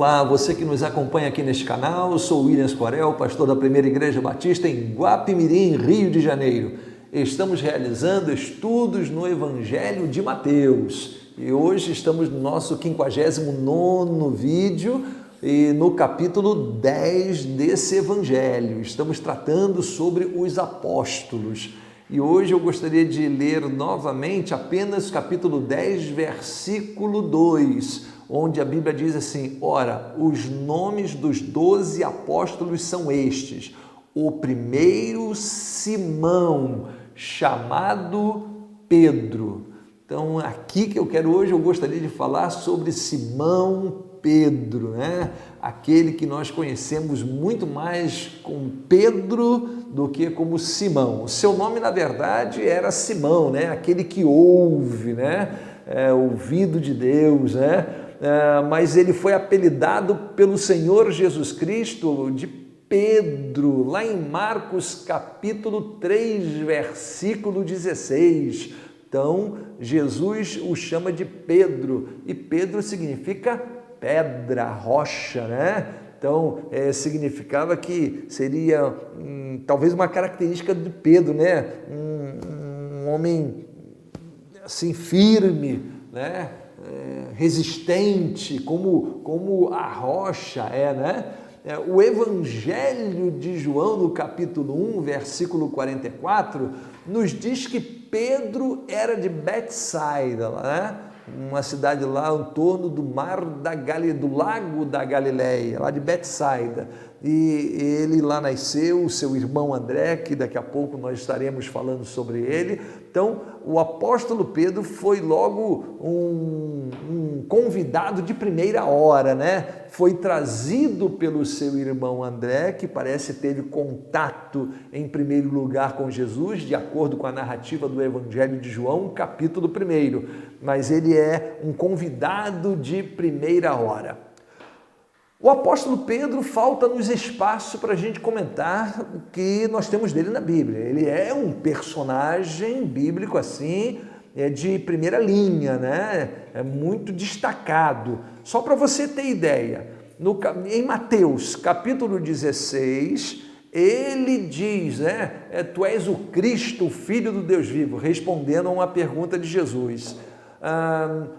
Olá, você que nos acompanha aqui neste canal, eu sou William Corel, pastor da Primeira Igreja Batista em Guapimirim, Rio de Janeiro. Estamos realizando estudos no Evangelho de Mateus e hoje estamos no nosso 59º vídeo e no capítulo 10 desse Evangelho. Estamos tratando sobre os apóstolos. E hoje eu gostaria de ler novamente apenas capítulo 10, versículo 2, onde a Bíblia diz assim: ora, os nomes dos 12 apóstolos são estes. O primeiro, Simão, chamado Pedro. Então, aqui que eu quero hoje, eu gostaria de falar sobre Simão Pedro, né? Aquele que nós conhecemos muito mais como Pedro do que como Simão. O seu nome, na verdade, era Simão, né? Aquele que ouve, né? Ouvido de Deus, né? Mas ele foi apelidado pelo Senhor Jesus Cristo de Pedro, lá em Marcos capítulo 3, versículo 16. Então, Jesus o chama de Pedro, e Pedro significa pedra, rocha, né? Então, significava que seria talvez uma característica de Pedro, né? Um homem assim firme, né? Resistente, como a rocha né? O Evangelho de João, no capítulo 1, versículo 44, nos diz que Pedro era de Betsaida, né? Uma cidade lá em torno do do lago da Galileia, lá de Betsaida. E ele lá nasceu, o seu irmão André, que daqui a pouco nós estaremos falando sobre ele. Então, o apóstolo Pedro foi logo um convidado de primeira hora, né? Foi trazido pelo seu irmão André, que parece teve contato em primeiro lugar com Jesus, de acordo com a narrativa do Evangelho de João, capítulo 1. Mas ele é um convidado de primeira hora. O apóstolo Pedro falta-nos espaço para a gente comentar o que nós temos dele na Bíblia. Ele é um personagem bíblico assim, de primeira linha, né? É muito destacado. Só para você ter ideia, em Mateus capítulo 16, ele diz, né? Tu és o Cristo, o Filho do Deus vivo, respondendo a uma pergunta de Jesus.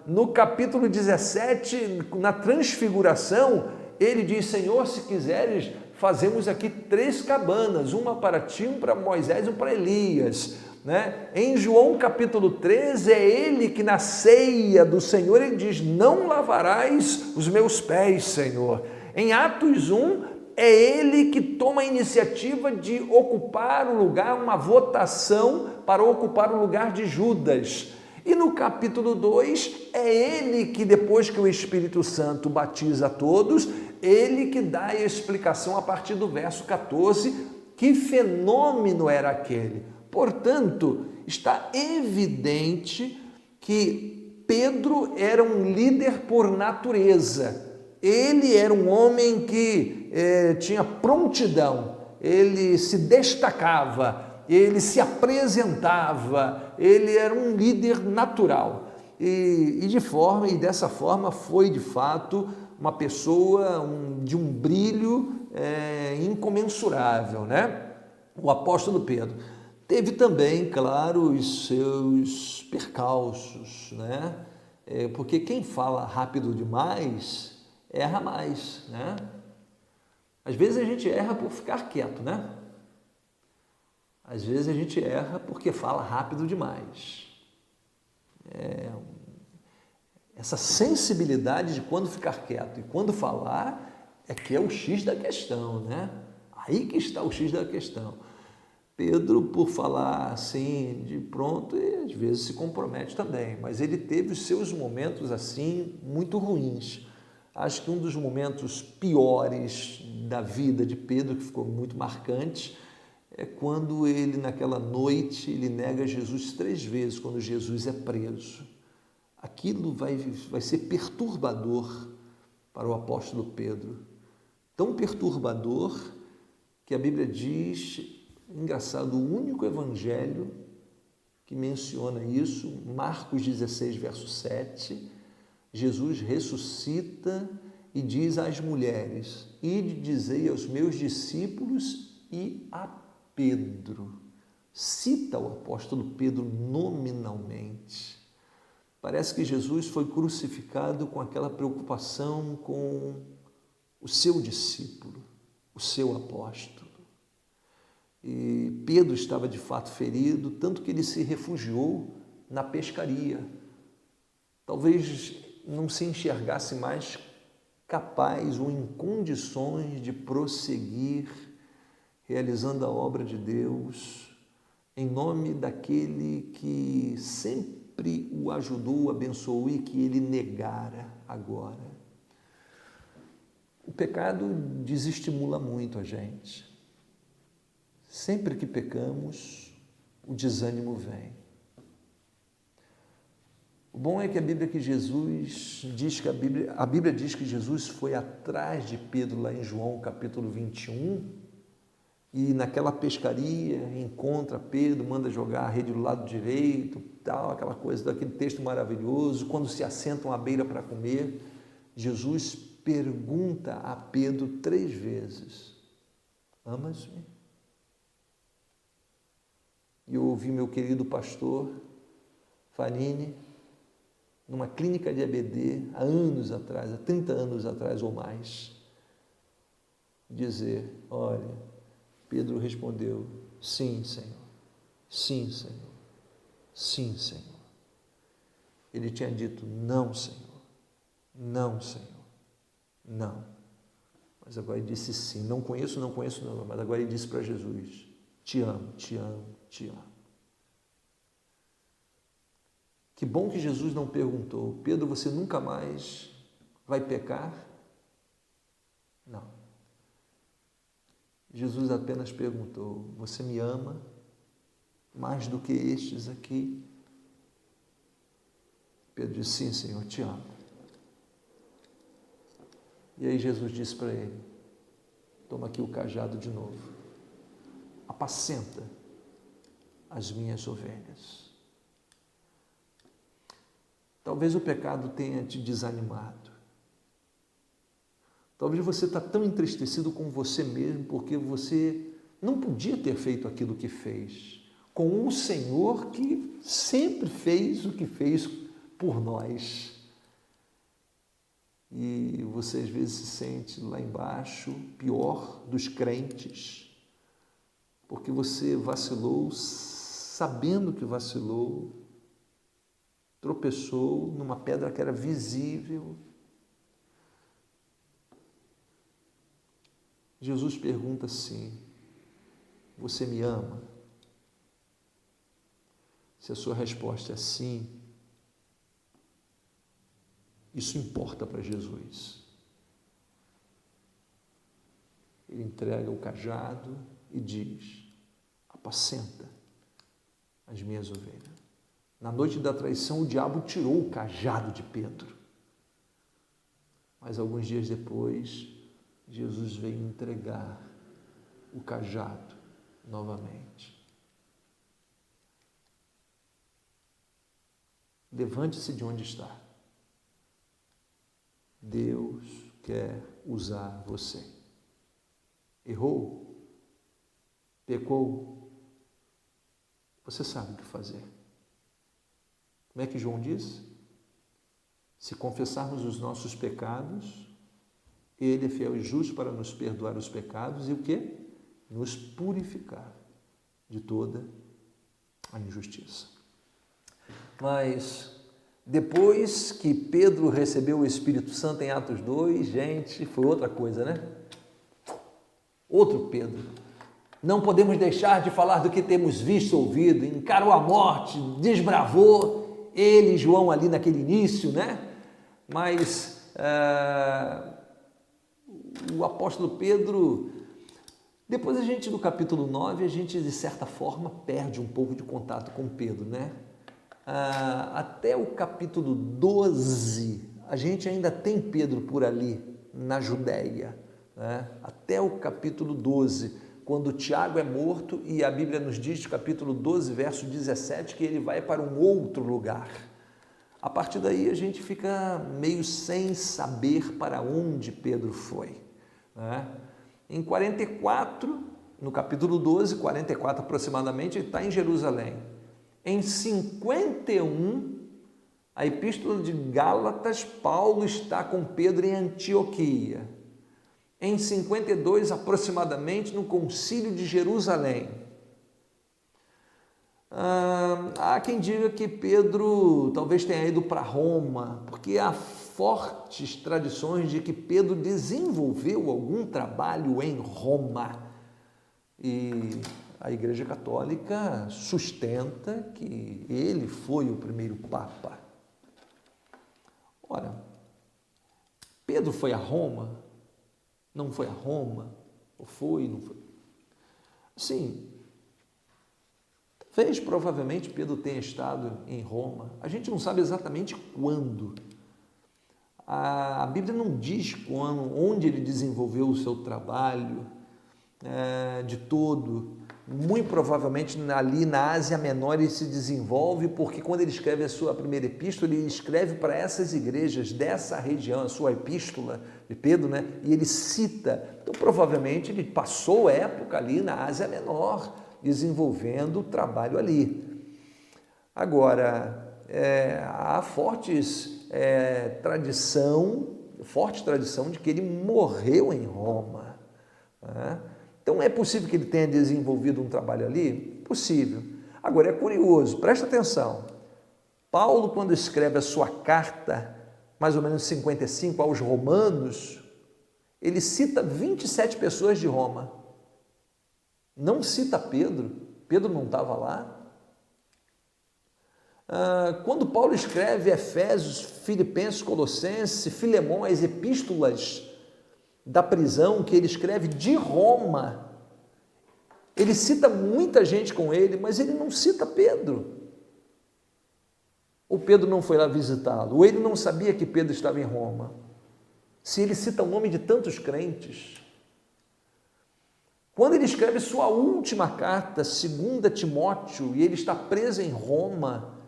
No capítulo 17, na transfiguração, ele diz: Senhor, se quiseres, fazemos aqui 3 cabanas, uma para ti, uma para Moisés e uma para Elias. Né? Em João capítulo 13, é ele que na ceia do Senhor, ele diz: não lavarás os meus pés, Senhor. Em Atos 1, é ele que toma a iniciativa de ocupar o lugar, uma votação para ocupar o lugar de Judas. E no capítulo 2, é ele que, depois que o Espírito Santo batiza todos, ele que dá a explicação a partir do verso 14, que fenômeno era aquele. Portanto, está evidente que Pedro era um líder por natureza. Ele era um homem que tinha prontidão, ele se destacava, ele se apresentava, ele era um líder natural e dessa forma foi de fato uma pessoa de um brilho incomensurável, né? O apóstolo Pedro teve também, claro, os seus percalços, né? Porque quem fala rápido demais erra mais, né? Às vezes a gente erra por ficar quieto, né? Às vezes a gente erra porque fala rápido demais. Essa sensibilidade de quando ficar quieto e quando falar é que é o X da questão, né? Aí que está o X da questão. Pedro, por falar assim de pronto, às vezes se compromete também, mas ele teve os seus momentos assim muito ruins. Acho que um dos momentos piores da vida de Pedro, que ficou muito marcante, é quando ele, naquela noite, ele nega Jesus 3 vezes, quando Jesus é preso. Aquilo vai ser perturbador para o apóstolo Pedro. Tão perturbador que a Bíblia diz, engraçado, o único evangelho que menciona isso, Marcos 16, verso 7, Jesus ressuscita e diz às mulheres: ide dizei aos meus discípulos e a Pedro. Cita o apóstolo Pedro nominalmente. Parece que Jesus foi crucificado com aquela preocupação com o seu discípulo, o seu apóstolo. E Pedro estava de fato ferido, tanto que ele se refugiou na pescaria. Talvez não se enxergasse mais capaz ou em condições de prosseguir realizando a obra de Deus em nome daquele que sempre o ajudou, o abençoou e que ele negara agora. O pecado desestimula muito a gente. Sempre que pecamos, o desânimo vem. O bom é que a Bíblia diz que Jesus foi atrás de Pedro lá em João capítulo 21 e naquela pescaria encontra Pedro, manda jogar a rede do lado direito, tal, aquela coisa daquele texto maravilhoso. Quando se assentam à beira para comer, Jesus pergunta a Pedro 3 vezes: amas-me? E eu ouvi meu querido pastor Fanini, numa clínica de ABD, há anos atrás, há 30 anos atrás ou mais, dizer: olha, Pedro respondeu: sim, Senhor, sim, Senhor, sim, Senhor. Ele tinha dito: não, Senhor, não, Senhor, não. Mas agora ele disse sim, não conheço, não, mas agora ele disse para Jesus: te amo, te amo, te amo. Que bom que Jesus não perguntou: Pedro, você nunca mais vai pecar? Não. Jesus apenas perguntou: você me ama mais do que estes aqui? Pedro disse: sim, Senhor, te amo. E aí Jesus disse para ele: toma aqui o cajado de novo, apacenta as minhas ovelhas. Talvez o pecado tenha te desanimado. Talvez você está tão entristecido com você mesmo porque você não podia ter feito aquilo que fez, com um Senhor que sempre fez o que fez por nós. E você às vezes se sente lá embaixo, pior dos crentes, porque você vacilou, sabendo que vacilou, tropeçou numa pedra que era visível. Jesus pergunta assim: você me ama? Se a sua resposta é sim, isso importa para Jesus. Ele entrega o cajado e diz: apacenta as minhas ovelhas. Na noite da traição, o diabo tirou o cajado de Pedro. Mas alguns dias depois, Jesus veio entregar o cajado novamente. Levante-se de onde está. Deus quer usar você. Errou? Pecou? Você sabe o que fazer. Como é que João diz? Se confessarmos os nossos pecados, Ele é fiel e justo para nos perdoar os pecados e o quê? Nos purificar de toda a injustiça. Mas depois que Pedro recebeu o Espírito Santo em Atos 2, gente, foi outra coisa, né? Outro Pedro. Não podemos deixar de falar do que temos visto, ouvido, encarou a morte, desbravou. Ele e João ali naquele início, né? Mas o apóstolo Pedro, depois a gente no capítulo 9, a gente de certa forma perde um pouco de contato com Pedro, né? Até o capítulo 12, a gente ainda tem Pedro por ali, na Judéia, né? Até o capítulo 12, quando Tiago é morto e a Bíblia nos diz, capítulo 12, verso 17, que ele vai para um outro lugar. A partir daí a gente fica meio sem saber para onde Pedro foi, né? Em 44, no capítulo 12, 44 aproximadamente, ele está em Jerusalém. Em 51, a Epístola de Gálatas, Paulo está com Pedro em Antioquia. Em 52, aproximadamente, no Concílio de Jerusalém. Há quem diga que Pedro talvez tenha ido para Roma, porque há fortes tradições de que Pedro desenvolveu algum trabalho em Roma. E a Igreja Católica sustenta que ele foi o primeiro Papa. Ora, Pedro foi a Roma? Não foi a Roma? Ou foi, não foi? Sim, talvez, provavelmente, Pedro tenha estado em Roma. A gente não sabe exatamente quando. A Bíblia não diz quando, onde ele desenvolveu o seu trabalho de todo. Muito provavelmente ali na Ásia Menor ele se desenvolve, porque quando ele escreve a sua primeira epístola, ele escreve para essas igrejas dessa região, a sua epístola de Pedro, né? E ele cita. Então, provavelmente, ele passou época ali na Ásia Menor, desenvolvendo o trabalho ali. Agora, há forte tradição de que ele morreu em Roma, né? Então, é possível que ele tenha desenvolvido um trabalho ali? Possível. Agora, é curioso, presta atenção. Paulo, quando escreve a sua carta, mais ou menos 55, aos Romanos, ele cita 27 pessoas de Roma. Não cita Pedro. Pedro não estava lá. Quando Paulo escreve Efésios, Filipenses, Colossenses, Filemão, as epístolas da prisão que ele escreve de Roma, ele cita muita gente com ele, mas ele não cita Pedro. Ou Pedro não foi lá visitá-lo, ou ele não sabia que Pedro estava em Roma. Se ele cita o nome de tantos crentes. Quando ele escreve sua última carta, 2 Timóteo, e ele está preso em Roma,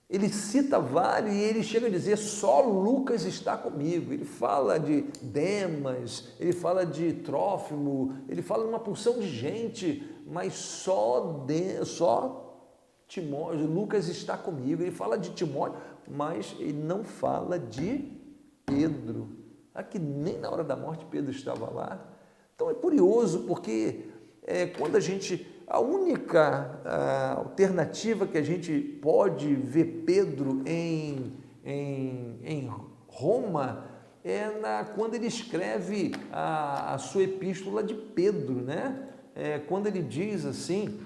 ele cita vários e ele chega a dizer, só Lucas está comigo. Ele fala de Demas, ele fala de Trófimo, ele fala de uma porção de gente, mas só Timóteo, Lucas está comigo. Ele fala de Timóteo, mas ele não fala de Pedro. Aqui nem na hora da morte Pedro estava lá. Então é curioso, porque quando a única alternativa que a gente pode ver Pedro em Roma quando ele escreve a sua epístola de Pedro, né? Quando ele diz assim,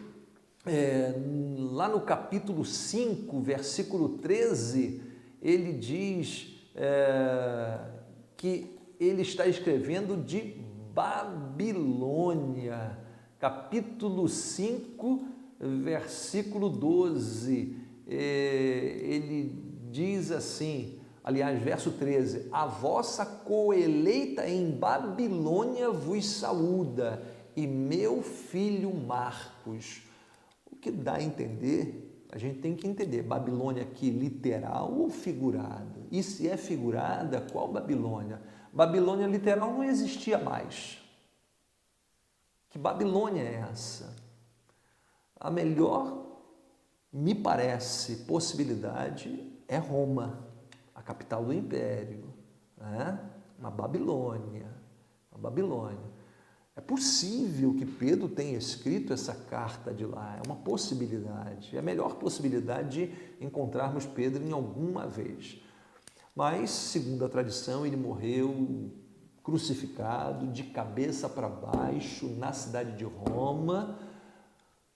lá no capítulo 5, versículo 13, ele diz que ele está escrevendo de Babilônia. Capítulo 5, versículo 12, ele diz assim, aliás, verso 13, a vossa coeleita em Babilônia vos saúda, e meu filho Marcos. O que dá a entender, a gente tem que entender, Babilônia aqui literal ou figurada? E se é figurada, qual Babilônia? Babilônia literal não existia mais. Que Babilônia é essa? A melhor, me parece, possibilidade é Roma, a capital do império, né? Uma Babilônia. É possível que Pedro tenha escrito essa carta de lá, é uma possibilidade, é a melhor possibilidade de encontrarmos Pedro em alguma vez. Mas, segundo a tradição, ele morreu crucificado de cabeça para baixo na cidade de Roma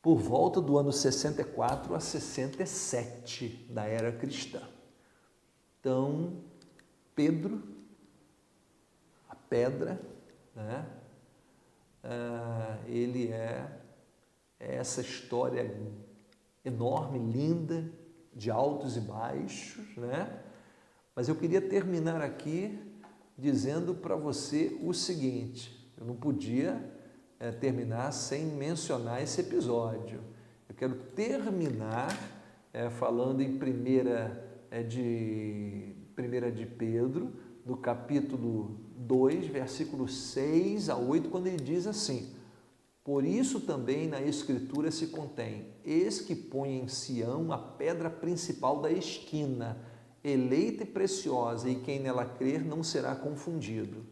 por volta do ano 64 a 67 da era cristã. Então, Pedro, a pedra, né? Ele é essa história enorme, linda, de altos e baixos, né? Mas eu queria terminar aqui dizendo para você o seguinte, eu não podia terminar sem mencionar esse episódio. Eu quero terminar falando em 1 é de 1 de Pedro, do capítulo 2, versículos 6 a 8, quando ele diz assim: por isso também na Escritura se contém: eis que põe em Sião a pedra principal da esquina, eleita e preciosa, e quem nela crer não será confundido.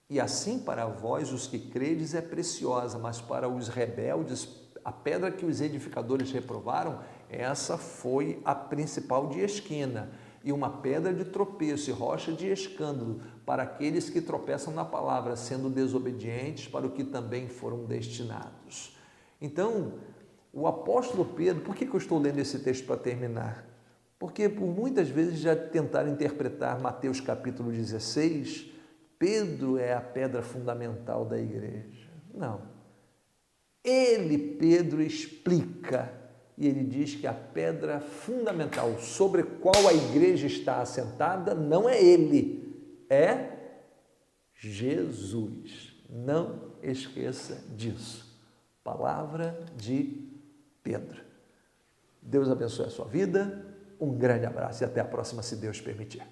E assim para vós, os que credes, é preciosa, mas para os rebeldes, a pedra que os edificadores reprovaram, essa foi a principal de esquina, e uma pedra de tropeço e rocha de escândalo para aqueles que tropeçam na palavra, sendo desobedientes para o que também foram destinados. Então, o apóstolo Pedro, por que eu estou lendo esse texto para terminar? Porque por muitas vezes já tentaram interpretar Mateus capítulo 16, Pedro é a pedra fundamental da igreja. Não. Ele, Pedro, explica e ele diz que a pedra fundamental sobre a qual a igreja está assentada não é ele, é Jesus. Não esqueça disso. Palavra de Pedro. Deus abençoe a sua vida. Um grande abraço e até a próxima, se Deus permitir.